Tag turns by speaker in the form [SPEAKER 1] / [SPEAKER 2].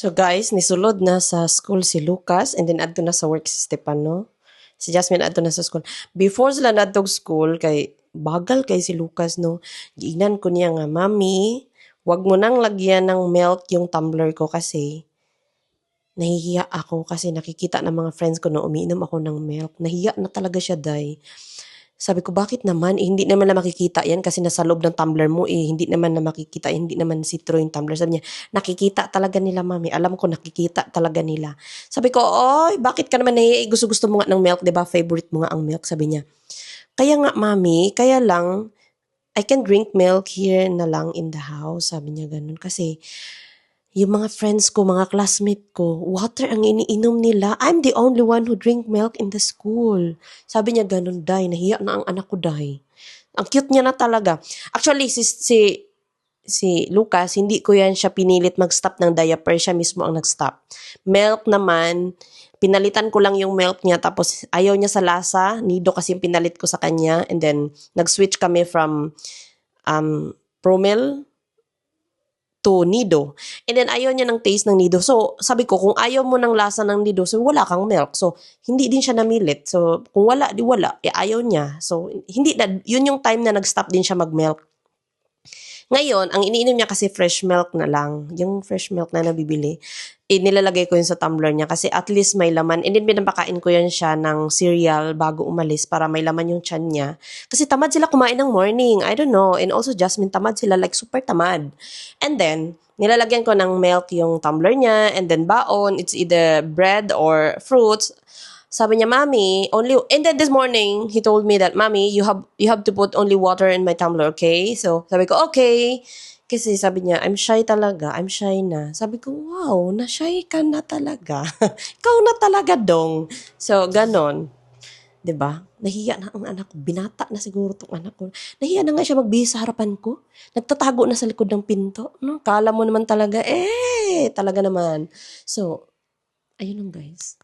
[SPEAKER 1] So guys, nisulod na sa school si Lucas and then adto na sa work si Stefano. Si Jasmine adto na sa school. Before sila nadtog school kay bagal kay si Lucas no. Giingnan ko niya nga, "Mami, wag mo nang lagyan ng milk yung tumbler ko kasi nahihiya ako kasi nakikita ng mga friends ko na umiinom ako ng milk." Nahiya na talaga siya, day. Sabi ko, bakit naman? Eh, hindi naman na makikita yan kasi nasa loob ng tumbler mo eh. Hindi naman na makikita, hindi naman see-through yung tumbler. Sabi niya, nakikita talaga nila, mami. Alam ko, nakikita talaga nila. Sabi ko, oy, bakit ka naman nahiya? Gusto-gusto mo nga ng milk, di ba? Favorite mo nga ang milk, sabi niya. Kaya nga, mami, kaya lang, I can drink milk here na lang in the house. Sabi niya ganun. Kasi, yung mga friends ko, mga classmate ko, water ang iniinom nila. I'm the only one who drink milk in the school. Sabi niya ganun, day. Nahiya na ang anak ko, day. Ang cute niya na talaga. Actually, si Lucas, hindi ko yan siya pinilit mag-stop ng diaper. Siya mismo ang nag-stop. Milk naman, pinalitan ko lang yung milk niya. Tapos, ayaw niya sa lasa. Nido kasi yung pinalit ko sa kanya. And then, nag-switch kami from Promil to Nido. And then, ayaw niya ng taste ng Nido. So, sabi ko, kung ayaw mo ng lasa ng Nido, so wala kang milk. So, hindi din siya namilit. So, kung wala, di wala. Eh, ayaw niya. So, hindi na, yun yung time na nag-stop din siya mag-milk. Ngayon, ang iniinom niya kasi fresh milk na lang. Yung fresh milk na nabibili, nilalagay ko yun sa tumbler niya kasi at least may laman. And then pinapakain ko yan siya ng cereal bago umalis para may laman yung tiyan niya. Kasi tamad sila kumain ng morning. I don't know. And also Jasmine, tamad sila. Like super tamad. And then, nilalagyan ko ng milk yung tumbler niya. And then baon, it's either bread or fruits. Sabi niya, "Mommy, only..." And then this morning, he told me that, "Mommy, you have to put only water in my tumbler, okay?" So, sabi ko, "Okay." Kasi sabi niya, "I'm shy talaga. I'm shy na." Sabi ko, "Wow, na-shy ka na talaga." Ikaw na talaga, dong. So, ganon. 'Di ba? Nahiya na ang anak ko. Binata na siguro tong anak ko. Nahiya na nga siya magbihis sa harapan ko. Nagtatago na sa likod ng pinto. No? Kala mo naman talaga, talaga naman. So, ayun lang guys.